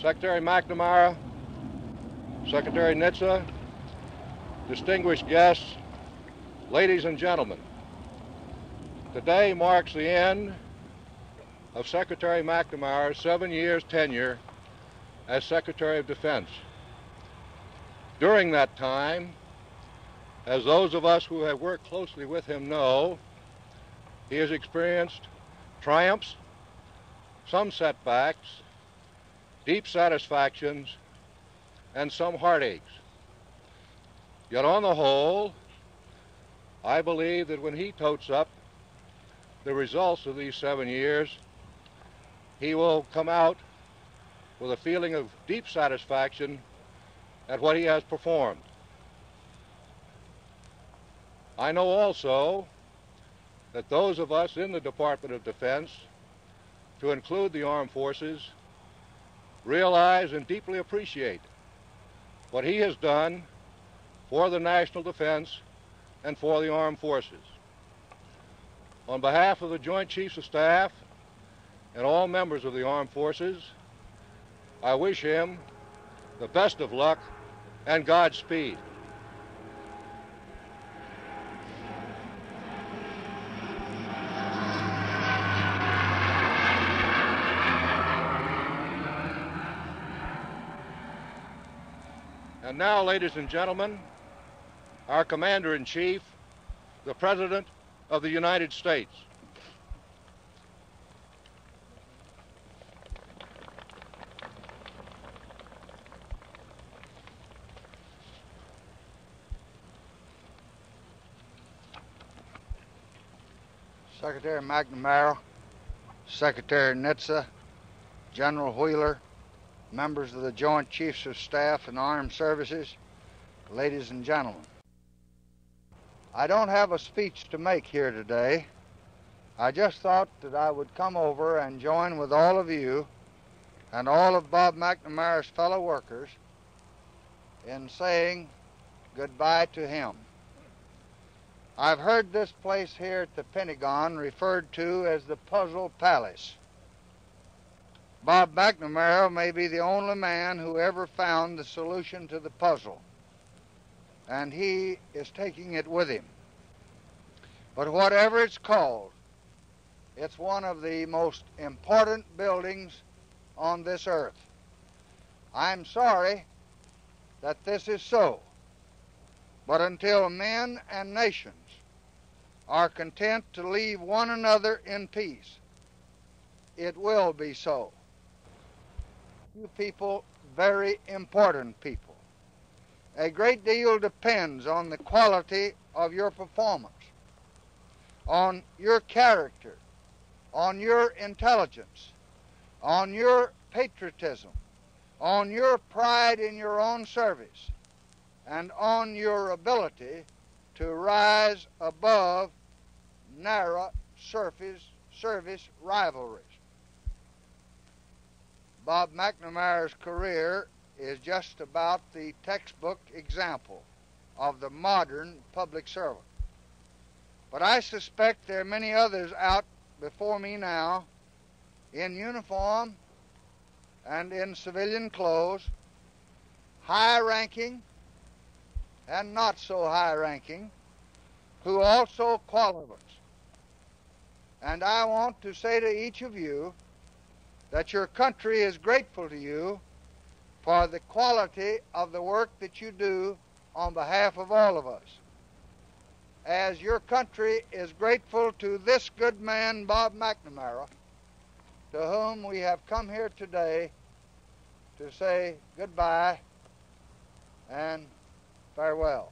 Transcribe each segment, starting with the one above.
Secretary McNamara, Secretary Nitze, distinguished guests, ladies and gentlemen, today marks the end of Secretary McNamara's 7 years tenure as Secretary of Defense. During that time, as those of us who have worked closely with him know, he has experienced triumphs, some setbacks, deep satisfactions, and some heartaches. Yet on the whole, I believe that when he totes up the results of these 7 years, he will come out with a feeling of deep satisfaction at what he has performed. I know also that those of us in the Department of Defense, to include the armed forces, realize and deeply appreciate what he has done for the national defense and for the armed forces. On behalf of the Joint Chiefs of Staff and all members of the armed forces, I wish him the best of luck and Godspeed. And now, ladies and gentlemen, our Commander-in-Chief, the President of the United States. Secretary McNamara, Secretary Nitze, General Wheeler, members of the Joint Chiefs of Staff and Armed Services, ladies and gentlemen. I don't have a speech to make here today. I just thought that I would come over and join with all of you and all of Bob McNamara's fellow workers in saying goodbye to him. I've heard this place here at the Pentagon referred to as the Puzzle Palace. Bob McNamara may be the only man who ever found the solution to the puzzle, and he is taking it with him. But whatever it's called, it's one of the most important buildings on this earth. I'm sorry that this is so, but until men and nations are content to leave one another in peace, it will be so. You people, very important people. A great deal depends on the quality of your performance, on your character, on your intelligence, on your patriotism, on your pride in your own service, and on your ability to rise above narrow service rivalries. Bob McNamara's career is just about the textbook example of the modern public servant. But I suspect there are many others out before me now in uniform and in civilian clothes, high-ranking and not so high-ranking, who also qualify. And I want to say to each of you that your country is grateful to you for the quality of the work that you do on behalf of all of us. As your country is grateful to this good man, Bob McNamara, to whom we have come here today to say goodbye and farewell.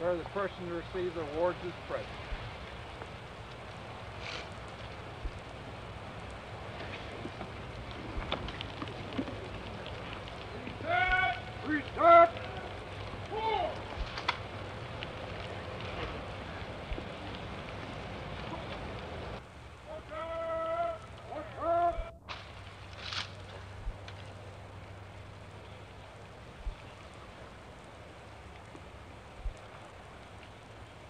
where the person to receive the awards is present. Reset! Four!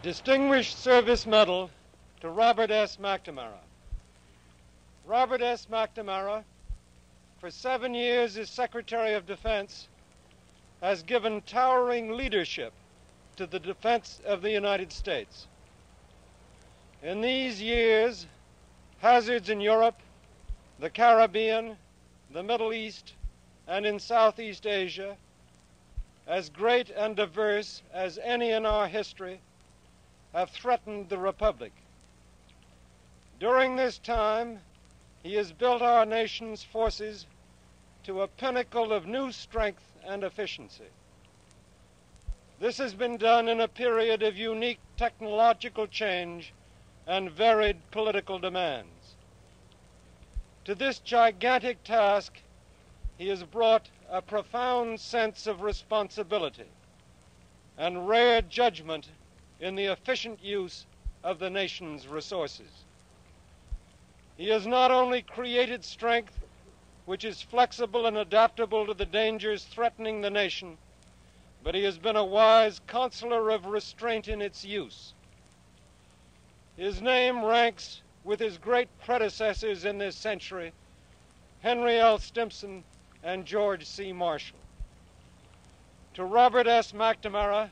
Distinguished Service Medal to Robert S. McNamara. Robert S. McNamara, for 7 years as Secretary of Defense, has given towering leadership to the defense of the United States. In these years, hazards in Europe, the Caribbean, the Middle East, and in Southeast Asia, as great and diverse as any in our history, have threatened the Republic. During this time, he has built our nation's forces to a pinnacle of new strength and efficiency. This has been done in a period of unique technological change and varied political demands. To this gigantic task, he has brought a profound sense of responsibility and rare judgment in the efficient use of the nation's resources. He has not only created strength which is flexible and adaptable to the dangers threatening the nation, but he has been a wise counselor of restraint in its use. His name ranks with his great predecessors in this century, Henry L. Stimson and George C. Marshall. To Robert S. McNamara,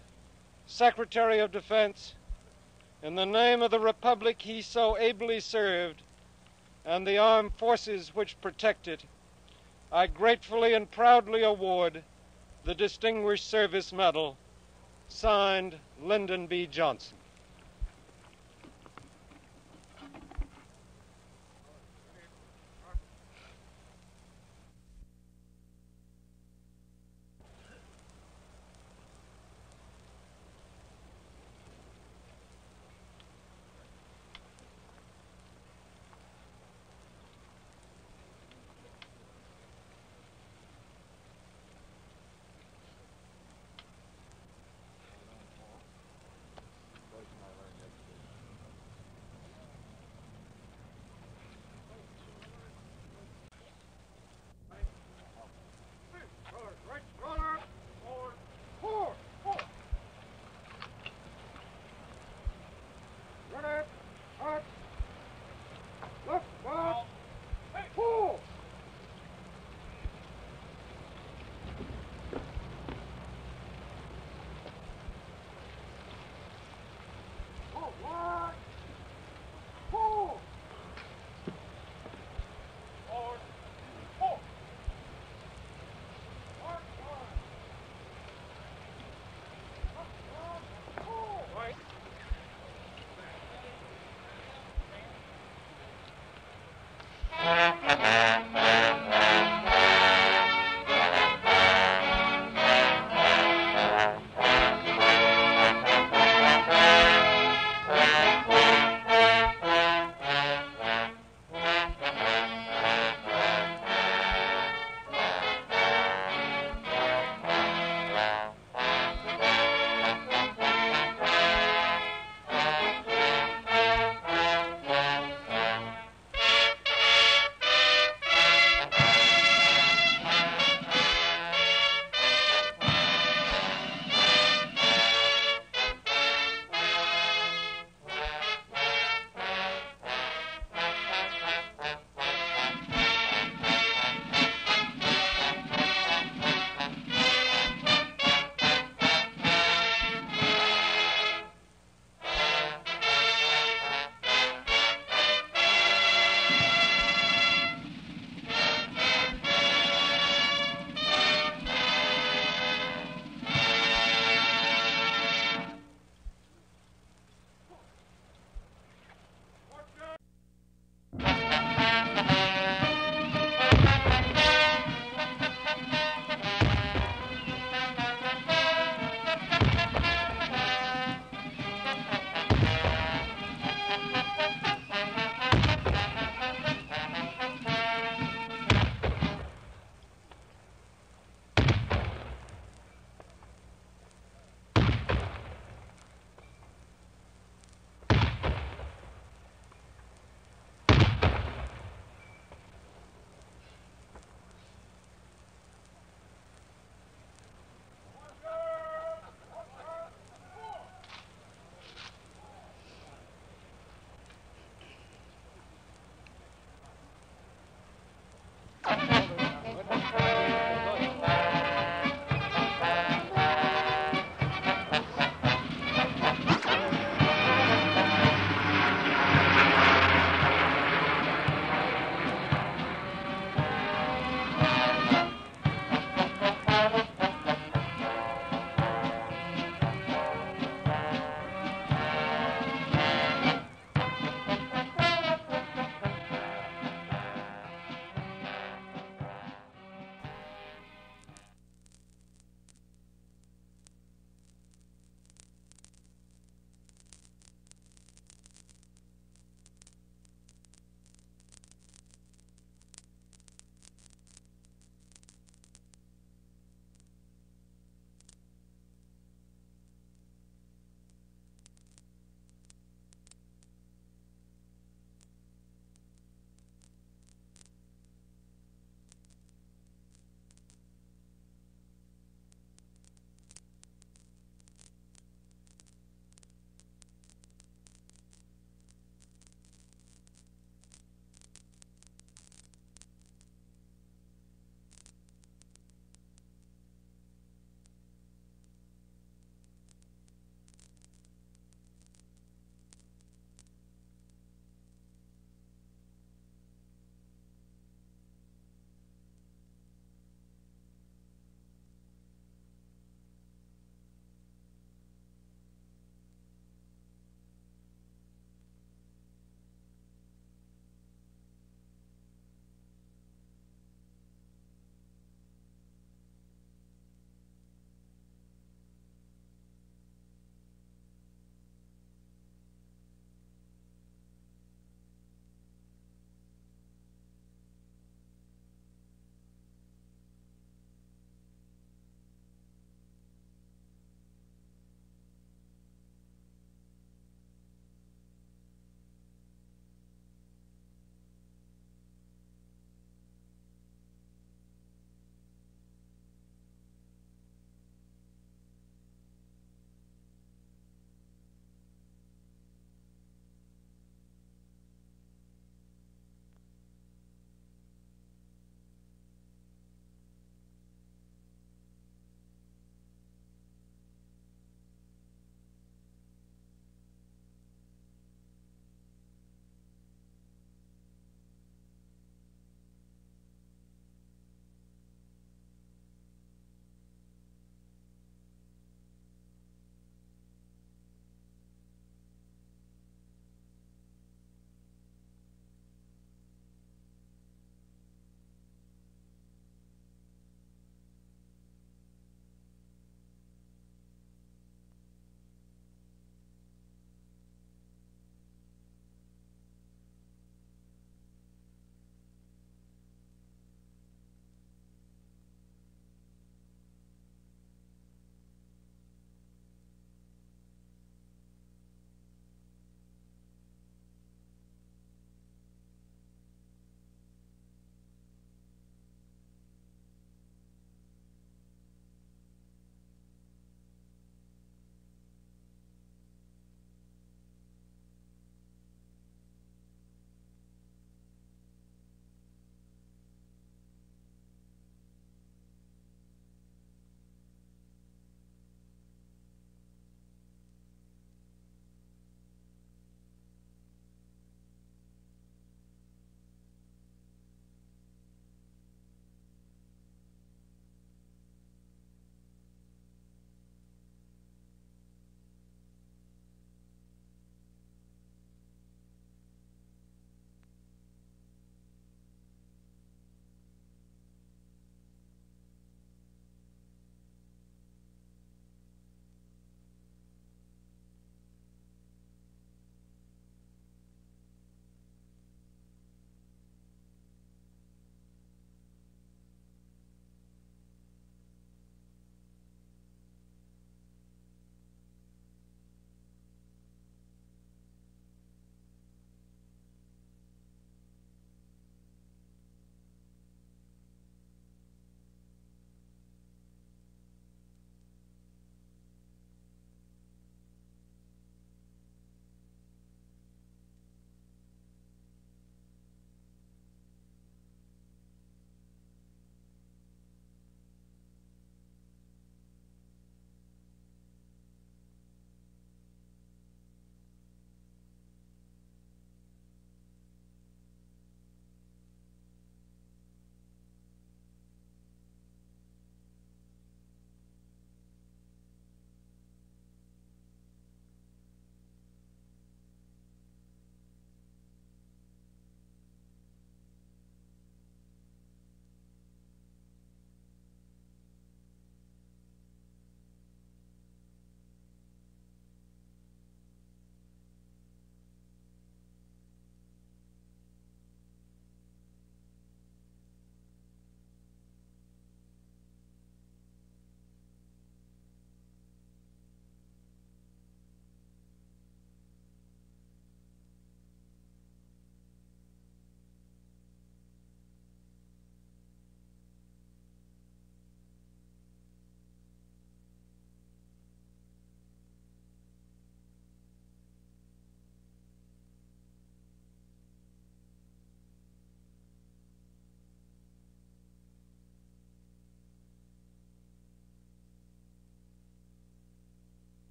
Secretary of Defense, in the name of the Republic he so ably served and the armed forces which protect it, I gratefully and proudly award the Distinguished Service Medal, signed Lyndon B. Johnson.